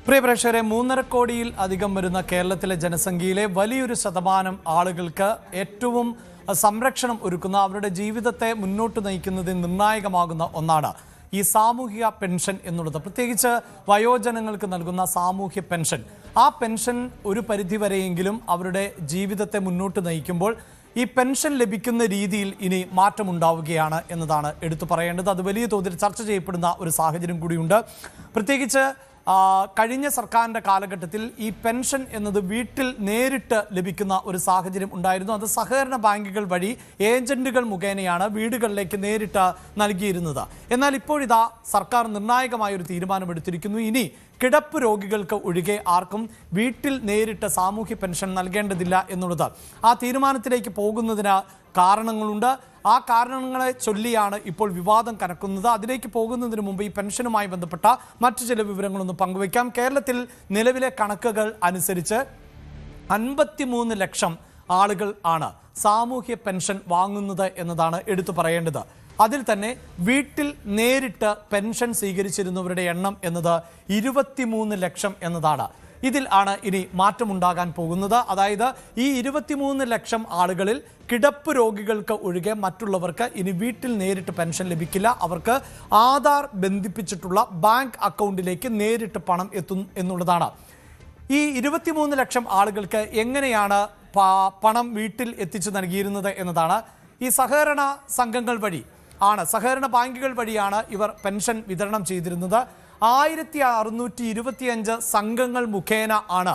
പ്രിയ പ്രേക്ഷകരെ, 3.5 കോടിയിൽ അധികം വരുന്ന കേരളത്തിലെ ജനസംഖ്യയിലെ വലിയൊരു ശതമാനം ആളുകൾക്ക് ഏറ്റവും സംരക്ഷണം ഒരുക്കുന്ന, അവരുടെ ജീവിതത്തെ മുന്നോട്ട് നയിക്കുന്നതിൽ നിർണായകമാകുന്ന ഒന്നാണ് ഈ സാമൂഹിക പെൻഷൻ എന്നുള്ളത്. പ്രത്യേകിച്ച് വയോജനങ്ങൾക്ക് നൽകുന്ന സാമൂഹ്യ പെൻഷൻ. ആ പെൻഷൻ ഒരു പരിധിവരെയെങ്കിലും അവരുടെ ജീവിതത്തെ മുന്നോട്ട് നയിക്കുമ്പോൾ ഈ പെൻഷൻ ലഭിക്കുന്ന രീതിയിൽ ഇനി മാറ്റമുണ്ടാവുകയാണ് എന്നതാണ് എടുത്തു പറയേണ്ടത്. അത് വലിയ തോതിൽ ചർച്ച ചെയ്യപ്പെടുന്ന ഒരു സാഹചര്യം കൂടിയുണ്ട്. പ്രത്യേകിച്ച് കഴിഞ്ഞ സർക്കാരിൻ്റെ കാലഘട്ടത്തിൽ ഈ പെൻഷൻ എന്നത് വീട്ടിൽ നേരിട്ട് ലഭിക്കുന്ന ഒരു സാഹചര്യം ഉണ്ടായിരുന്നു. അത് സഹകരണ ബാങ്കുകൾ വഴി ഏജന്റുകൾ മുഖേനയാണ് വീടുകളിലേക്ക് നേരിട്ട് നൽകിയിരുന്നത്. എന്നാൽ ഇപ്പോഴിതാ സർക്കാർ നിർണായകമായൊരു തീരുമാനമെടുത്തിരിക്കുന്നു. ഇനി കിടപ്പ് രോഗികൾക്ക് ഒഴികെ ആർക്കും വീട്ടിൽ നേരിട്ട് സാമൂഹ്യ പെൻഷൻ നൽകേണ്ടതില്ല എന്നുള്ളത്. ആ തീരുമാനത്തിലേക്ക് പോകുന്നതിന് കാരണങ്ങളുണ്ട്. ആ കാരണങ്ങളെ ചൊല്ലിയാണ് ഇപ്പോൾ വിവാദം കനക്കുന്നത്. അതിലേക്ക് പോകുന്നതിന് മുമ്പ് ഈ പെൻഷനുമായി ബന്ധപ്പെട്ട മറ്റു ചില വിവരങ്ങളൊന്ന് പങ്കുവയ്ക്കാം. കേരളത്തിൽ നിലവിലെ കണക്കുകൾ അനുസരിച്ച് 53 ലക്ഷം ആളുകൾ ആണ് സാമൂഹ്യ പെൻഷൻ വാങ്ങുന്നത് എന്നതാണ് എടുത്തു പറയേണ്ടത്. അതിൽ തന്നെ വീട്ടിൽ നേരിട്ട് പെൻഷൻ സ്വീകരിച്ചിരുന്നവരുടെ എണ്ണം എന്നത് 23 ലക്ഷം എന്നതാണ്. ഇതിൽ ആണ് ഇനി മാറ്റമുണ്ടാകാൻ പോകുന്നത്. അതായത് ഈ 23 ലക്ഷം ആളുകളിൽ കിടപ്പ് രോഗികൾക്ക് ഒഴികെ മറ്റുള്ളവർക്ക് ഇനി വീട്ടിൽ നേരിട്ട് പെൻഷൻ ലഭിക്കില്ല. അവർക്ക് ആധാർ ബന്ധിപ്പിച്ചിട്ടുള്ള ബാങ്ക് അക്കൗണ്ടിലേക്ക് നേരിട്ട് പണം എത്തും എന്നുള്ളതാണ്. ഈ 23 ലക്ഷം ആളുകൾക്ക് എങ്ങനെയാണ് പണം വീട്ടിൽ എത്തിച്ചു നൽകിയിരുന്നത് എന്നതാണ്. ഈ സഹകരണ സംഘങ്ങൾ വഴി സഹകരണ ബാങ്കുകൾ വഴിയാണ് ഇവർ പെൻഷൻ വിതരണം ചെയ്തിരുന്നത്. 1625 സംഘങ്ങൾ മുഖേന ആണ്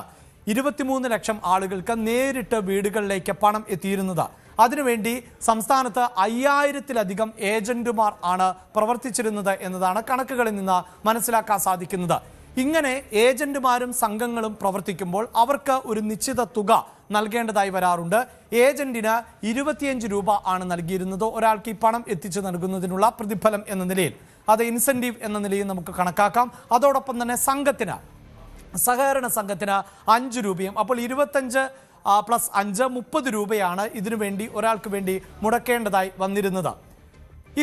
23 ലക്ഷം ആളുകൾക്ക് നേരിട്ട് വീടുകളിലേക്ക് പണം എത്തിയിരുന്നത്. അതിനുവേണ്ടി സംസ്ഥാനത്ത് 5000-ലധികം ഏജന്റുമാർ ആണ് പ്രവർത്തിച്ചിരുന്നത് എന്നതാണ് കണക്കുകളിൽ നിന്ന് മനസ്സിലാക്കാൻ സാധിക്കുന്നത്. ഇങ്ങനെ ഏജന്റുമാരും സംഘങ്ങളും പ്രവർത്തിക്കുമ്പോൾ അവർക്ക് ഒരു നിശ്ചിത തുക നൽകേണ്ടതായി വരാറുണ്ട്. ഏജന്റിന് 25 രൂപ ആണ് നൽകിയിരുന്നത് ഒരാൾക്ക് ഈ പണം എത്തിച്ചു നൽകുന്നതിനുള്ള പ്രതിഫലം എന്ന നിലയിൽ. അത് ഇൻസെൻറ്റീവ് എന്ന നിലയിൽ നമുക്ക് കണക്കാക്കാം. അതോടൊപ്പം തന്നെ സഹകരണ സംഘത്തിന് 5 രൂപയും. അപ്പോൾ 25 + 5 30 രൂപയാണ് ഇതിനു വേണ്ടി ഒരാൾക്ക് വേണ്ടി മുടക്കേണ്ടതായി വന്നിരുന്നത്.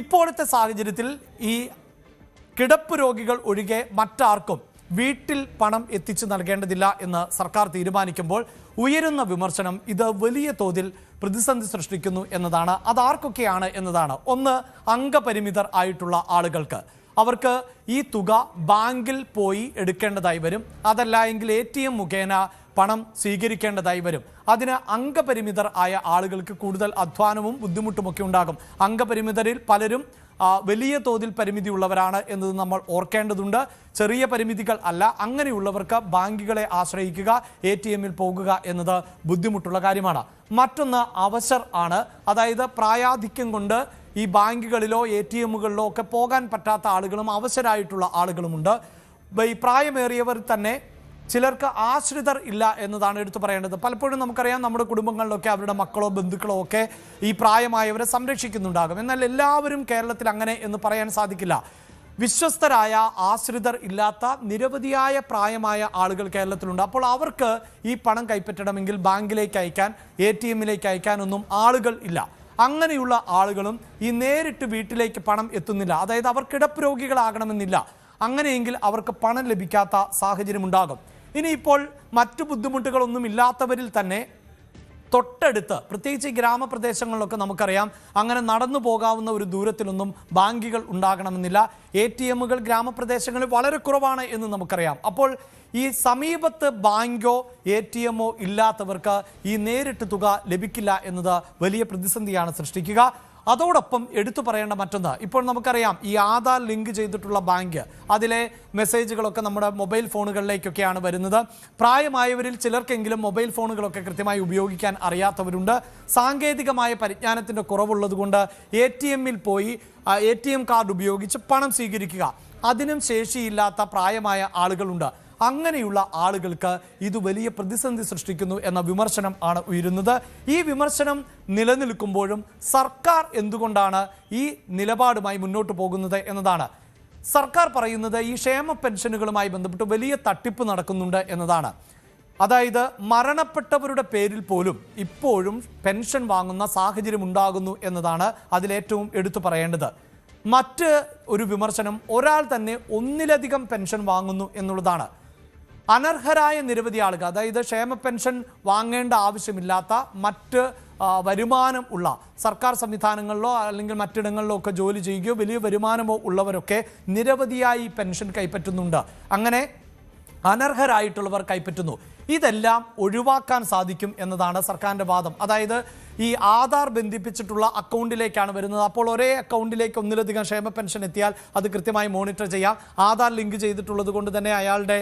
ഇപ്പോഴത്തെ സാഹചര്യത്തിൽ ഈ കിടപ്പ് രോഗികൾ ഒഴികെ മറ്റാർക്കും വീട്ടിൽ പണം എത്തിച്ചു നൽകേണ്ടതില്ല എന്ന് സർക്കാർ തീരുമാനിക്കുമ്പോൾ ഉയരുന്ന വിമർശനം ഇത് വലിയ തോതിൽ പ്രതിസന്ധി സൃഷ്ടിക്കുന്നു എന്നതാണ്. അതാർക്കൊക്കെയാണ് എന്നതാണ്. ഒന്ന്, അംഗപരിമിതർ ആയിട്ടുള്ള ആളുകൾക്ക്. അവർക്ക് ഈ തുക ബാങ്കിൽ പോയി എടുക്കേണ്ടതായി വരും. അതല്ല എങ്കിൽ ATM മുഖേന പണം സ്വീകരിക്കേണ്ടതായി വരും. അതിന് അംഗപരിമിതർ ആയ ആളുകൾക്ക് കൂടുതൽ അധ്വാനവും ബുദ്ധിമുട്ടുമൊക്കെ ഉണ്ടാകും. അംഗപരിമിതരിൽ പലരും വലിയ തോതിൽ പരിമിതി ഉള്ളവരാണ് എന്നത് നമ്മൾ ഓർക്കേണ്ടതുണ്ട്. ചെറിയ പരിമിതികൾ അല്ല. അങ്ങനെയുള്ളവർക്ക് ബാങ്കുകളെ ആശ്രയിക്കുക, ATM-ൽ പോകുക എന്നത് ബുദ്ധിമുട്ടുള്ള കാര്യമാണ്. മറ്റൊന്ന് അവശർ ആണ്. അതായത് പ്രായാധിക്യം കൊണ്ട് ഈ ബാങ്കുകളിലോ ATM-കളിലോ ഒക്കെ പോകാൻ പറ്റാത്ത ആളുകളും അവശരായിട്ടുള്ള ആളുകളുമുണ്ട്. ഈ പ്രായമേറിയവർ തന്നെ ചിലർക്ക് ആശ്രിതർ ഇല്ല എന്നതാണ് എടുത്തു പറയേണ്ടത്. പലപ്പോഴും നമുക്കറിയാം, നമ്മുടെ കുടുംബങ്ങളിലൊക്കെ അവരുടെ മക്കളോ ബന്ധുക്കളോ ഒക്കെ ഈ പ്രായമായവരെ സംരക്ഷിക്കുന്നുണ്ടാകും. എന്നാൽ എല്ലാവരും കേരളത്തിൽ അങ്ങനെ എന്ന് പറയാൻ സാധിക്കില്ല. വിശ്വസ്തരായ ആശ്രിതർ ഇല്ലാത്ത നിരവധിയായ പ്രായമായ ആളുകൾ കേരളത്തിലുണ്ട്. അപ്പോൾ അവർക്ക് ഈ പണം കൈപ്പറ്റണമെങ്കിൽ ബാങ്കിലേക്ക് അയക്കാൻ, ATM-ലേക്ക് അയക്കാനൊന്നും ആളുകൾ ഇല്ല. അങ്ങനെയുള്ള ആളുകളും ഈ നേരിട്ട് വീട്ടിലേക്ക് പണം എത്തുന്നില്ല. അതായത് അവർ കിടപ്പ് രോഗികളാകണമെന്നില്ല. അങ്ങനെയെങ്കിൽ അവർക്ക് പണം ലഭിക്കാത്ത സാഹചര്യമുണ്ടാകും. ഇനിയിപ്പോൾ മറ്റു ബുദ്ധിമുട്ടുകളൊന്നും ഇല്ലാത്തവരിൽ തന്നെ തൊട്ടടുത്ത്, പ്രത്യേകിച്ച് ഗ്രാമപ്രദേശങ്ങളിലൊക്കെ നമുക്കറിയാം, അങ്ങനെ നടന്നു പോകാവുന്ന ഒരു ദൂരത്തിലൊന്നും ബാങ്കുകൾ ഉണ്ടാകണമെന്നില്ല. ATM-കൾ ഗ്രാമപ്രദേശങ്ങളിൽ വളരെ കുറവാണ് എന്ന് നമുക്കറിയാം. അപ്പോൾ ഈ സമീപത്ത് ബാങ്കോ ATM-ഓ ഇല്ലാത്തവർക്ക് ഈ നേരിട്ട് തുക ലഭിക്കില്ല എന്നത് വലിയ പ്രതിസന്ധിയാണ് സൃഷ്ടിക്കുക. അതോടൊപ്പം എടുത്തു പറയേണ്ട മറ്റൊന്ന്, ഇപ്പോൾ നമുക്കറിയാം ഈ ആധാർ ലിങ്ക് ചെയ്തിട്ടുള്ള ബാങ്ക്, അതിലെ മെസ്സേജുകളൊക്കെ നമ്മുടെ മൊബൈൽ ഫോണുകളിലേക്കൊക്കെയാണ് വരുന്നത്. പ്രായമായവരിൽ ചിലർക്കെങ്കിലും മൊബൈൽ ഫോണുകളൊക്കെ കൃത്യമായി ഉപയോഗിക്കാൻ അറിയാത്തവരുണ്ട്. സാങ്കേതികമായ പരിജ്ഞാനത്തിൻ്റെ കുറവുള്ളതുകൊണ്ട് ATM-ൽ പോയി ATM കാർഡ് ഉപയോഗിച്ച് പണം സ്വീകരിക്കുക, അതിനും ശേഷിയില്ലാത്ത പ്രായമായ ആളുകളുണ്ട്. അങ്ങനെയുള്ള ആളുകൾക്ക് ഇത് വലിയ പ്രതിസന്ധി സൃഷ്ടിക്കുന്നു എന്ന വിമർശനം ആണ് ഉയരുന്നത്. ഈ വിമർശനം നിലനിൽക്കുമ്പോഴും സർക്കാർ എന്തുകൊണ്ടാണ് ഈ നിലപാടുമായി മുന്നോട്ട് പോകുന്നത് എന്നതാണ്. സർക്കാർ പറയുന്നത് ഈ ക്ഷേമ പെൻഷനുകളുമായി ബന്ധപ്പെട്ട് വലിയ തട്ടിപ്പ് നടക്കുന്നുണ്ട് എന്നതാണ്. അതായത് മരണപ്പെട്ടവരുടെ പേരിൽ പോലും ഇപ്പോഴും പെൻഷൻ വാങ്ങുന്ന സാഹചര്യം ഉണ്ടാകുന്നു എന്നതാണ് അതിലേറ്റവും എടുത്തു പറയേണ്ടത്. മറ്റ് ഒരു വിമർശനം, ഒരാൾ തന്നെ ഒന്നിലധികം പെൻഷൻ വാങ്ങുന്നു എന്നുള്ളതാണ്. അനർഹരായ നിരവധി ആളുകൾ, അതായത് ക്ഷേമ പെൻഷൻ വാങ്ങേണ്ട ആവശ്യമില്ലാത്ത മറ്റ് വരുമാനം ഉള്ള സർക്കാർ സംവിധാനങ്ങളിലോ അല്ലെങ്കിൽ മറ്റിടങ്ങളിലോ ഒക്കെ ജോലി ചെയ്യുകയോ വലിയ വരുമാനമോ ഉള്ളവരൊക്കെ നിരവധിയായി പെൻഷൻ കൈപ്പറ്റുന്നുണ്ട്. അങ്ങനെ അനർഹരായിട്ടുള്ളവർ കൈപ്പറ്റുന്നു. ഇതെല്ലാം ഒഴിവാക്കാൻ സാധിക്കും എന്നതാണ് സർക്കാരിൻ്റെ വാദം. അതായത് ഈ ആധാർ ബന്ധിപ്പിച്ചിട്ടുള്ള അക്കൗണ്ടിലേക്കാണ് വരുന്നത്. അപ്പോൾ ഒരേ അക്കൗണ്ടിലേക്ക് ഒന്നിലധികം ക്ഷേമ പെൻഷൻ എത്തിയാൽ അത് കൃത്യമായി മോണിറ്റർ ചെയ്യാം. ആധാർ ലിങ്ക് ചെയ്തിട്ടുള്ളത് കൊണ്ട് തന്നെ അയാളുടെ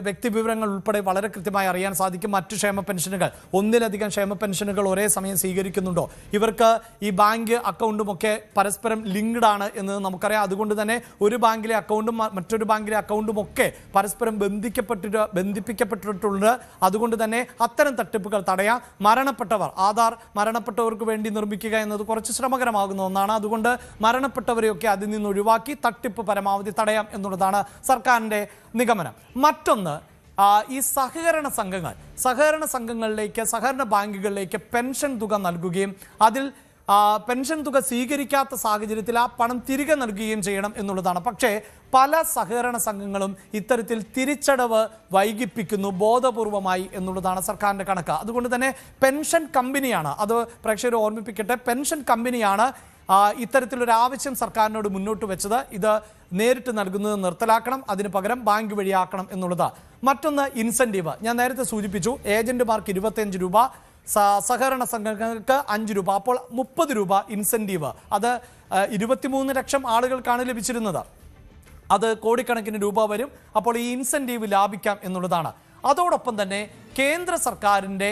വ്യക്തി വിവരങ്ങൾ ഉൾപ്പെടെ വളരെ കൃത്യമായി അറിയാൻ സാധിക്കും. മറ്റ് ക്ഷേമ പെൻഷനുകൾ, ഒന്നിലധികം ക്ഷേമ പെൻഷനുകൾ ഒരേ സമയം സ്വീകരിക്കുന്നുണ്ടോ, ഇവർക്ക് ഈ ബാങ്ക് അക്കൗണ്ടുമൊക്കെ പരസ്പരം ലിങ്ക്ഡ് ആണ് എന്ന് നമുക്കറിയാം. അതുകൊണ്ട് തന്നെ ഒരു ബാങ്കിലെ അക്കൗണ്ടും മറ്റൊരു ബാങ്കിലെ അക്കൗണ്ടും ഒക്കെ പരസ്പരം ബന്ധിപ്പിക്കപ്പെട്ടിട്ടുണ്ട്. അതുകൊണ്ട് തന്നെ അത്തരം തട്ടിപ്പുകൾ തടയാം. ആധാർ മരണപ്പെട്ടവർക്ക് വേണ്ടി നിർമ്മിക്കുക എന്നത് കുറച്ച് ശ്രമകരമാകുന്ന ഒന്നാണ്. അതുകൊണ്ട് മരണപ്പെട്ടവരെയൊക്കെ അതിൽ നിന്ന് ഒഴിവാക്കി തട്ടിപ്പ് പരമാവധി തടയാം എന്നുള്ളതാണ് സർക്കാരിൻ്റെ നിഗമനം. മറ്റൊന്ന്, ഈ സഹകരണ സംഘങ്ങളിലേക്ക്, സഹകരണ ബാങ്കുകളിലേക്ക് പെൻഷൻ തുക നൽകുകയും അതിൽ പെൻഷൻ തുക സ്വീകരിക്കാത്ത സാഹചര്യത്തിൽ ആ പണം തിരികെ നൽകുകയും ചെയ്യണം എന്നുള്ളതാണ്. പക്ഷേ പല സഹകരണ സംഘങ്ങളും ഇത്തരത്തിൽ തിരിച്ചടവ് വൈകിപ്പിക്കുന്നു ബോധപൂർവമായി എന്നുള്ളതാണ് സർക്കാരിൻ്റെ കണക്ക്. അതുകൊണ്ട് തന്നെ പെൻഷൻ കമ്പനിയാണ്, അത് പ്രേക്ഷകരെ ഓർമ്മിപ്പിക്കട്ടെ, പെൻഷൻ കമ്പനിയാണ് ഇത്തരത്തിലൊരു ആവശ്യം സർക്കാരിനോട് മുന്നോട്ട് വെച്ചത്. ഇത് നേരിട്ട് നൽകുന്നത് നിർത്തലാക്കണം, അതിന് പകരം ബാങ്ക് വഴിയാക്കണം എന്നുള്ളത്. മറ്റൊന്ന് ഇൻസെൻറ്റീവ്. ഞാൻ നേരത്തെ സൂചിപ്പിച്ചു, ഏജന്റുമാർക്ക് 25 രൂപ, സഹകരണ സംഘങ്ങൾക്ക് 5 രൂപ, അപ്പോൾ 30 രൂപ ഇൻസെൻറ്റീവ്. അത് 23 ലക്ഷം ആളുകൾക്കാണ് ലഭിച്ചിരുന്നത്. അത് കോടിക്കണക്കിന് രൂപ വരും. അപ്പോൾ ഈ ഇൻസെൻറ്റീവ് ലാഭിക്കാം എന്നുള്ളതാണ്. അതോടൊപ്പം തന്നെ കേന്ദ്ര സർക്കാരിൻ്റെ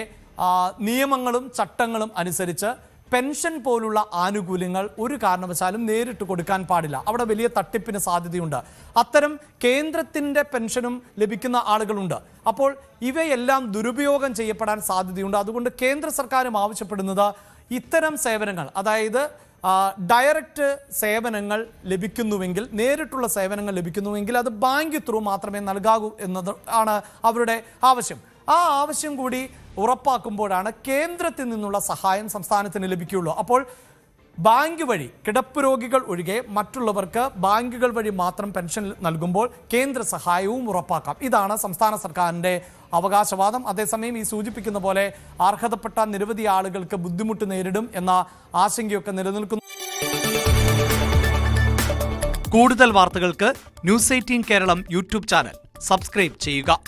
നിയമങ്ങളും ചട്ടങ്ങളും അനുസരിച്ച് പെൻഷൻ പോലുള്ള ആനുകൂല്യങ്ങൾ ഒരു കാരണവശാലും നേരിട്ട് കൊടുക്കാൻ പാടില്ല. അവിടെ വലിയ തട്ടിപ്പിന് സാധ്യതയുണ്ട്. അത്തരം കേന്ദ്രത്തിൻ്റെ പെൻഷനും ലഭിക്കുന്ന ആളുകളുണ്ട്. അപ്പോൾ ഇവയെല്ലാം ദുരുപയോഗം ചെയ്യപ്പെടാൻ സാധ്യതയുണ്ട്. അതുകൊണ്ട് കേന്ദ്ര സർക്കാരും ആവശ്യപ്പെടുന്നത് ഇത്തരം സേവനങ്ങൾ, അതായത് ഡയറക്റ്റ് സേവനങ്ങൾ ലഭിക്കുന്നുവെങ്കിൽ, നേരിട്ടുള്ള സേവനങ്ങൾ ലഭിക്കുന്നുവെങ്കിൽ അത് ബാങ്ക് ത്രൂ മാത്രമേ നൽകാവൂ എന്നത് ആണ് അവരുടെ ആവശ്യം. ആ ആവശ്യം കൂടി ഉറപ്പാക്കുമ്പോഴാണ് കേന്ദ്രത്തിൽ നിന്നുള്ള സഹായം സംസ്ഥാനത്തിന് ലഭിക്കുകയുള്ളൂ. അപ്പോൾ ബാങ്ക് വഴി, കിടപ്പ് രോഗികൾ ഒഴികെ മറ്റുള്ളവർക്ക് ബാങ്കുകൾ വഴി മാത്രം പെൻഷൻ നൽകുമ്പോൾ കേന്ദ്ര സഹായവും ഉറപ്പാക്കാം. ഇതാണ് സംസ്ഥാന സർക്കാരിൻ്റെ അവകാശവാദം. അതേസമയം ഈ സൂചിപ്പിക്കുന്ന പോലെ അർഹതപ്പെട്ട നിരവധി ആളുകൾക്ക് ബുദ്ധിമുട്ട് നേരിടും എന്ന ആശങ്കയൊക്കെ നിലനിൽക്കുന്നു. കൂടുതൽ വാർത്തകൾക്ക് News 18 Keralam YouTube channel subscribe ചെയ്യുക.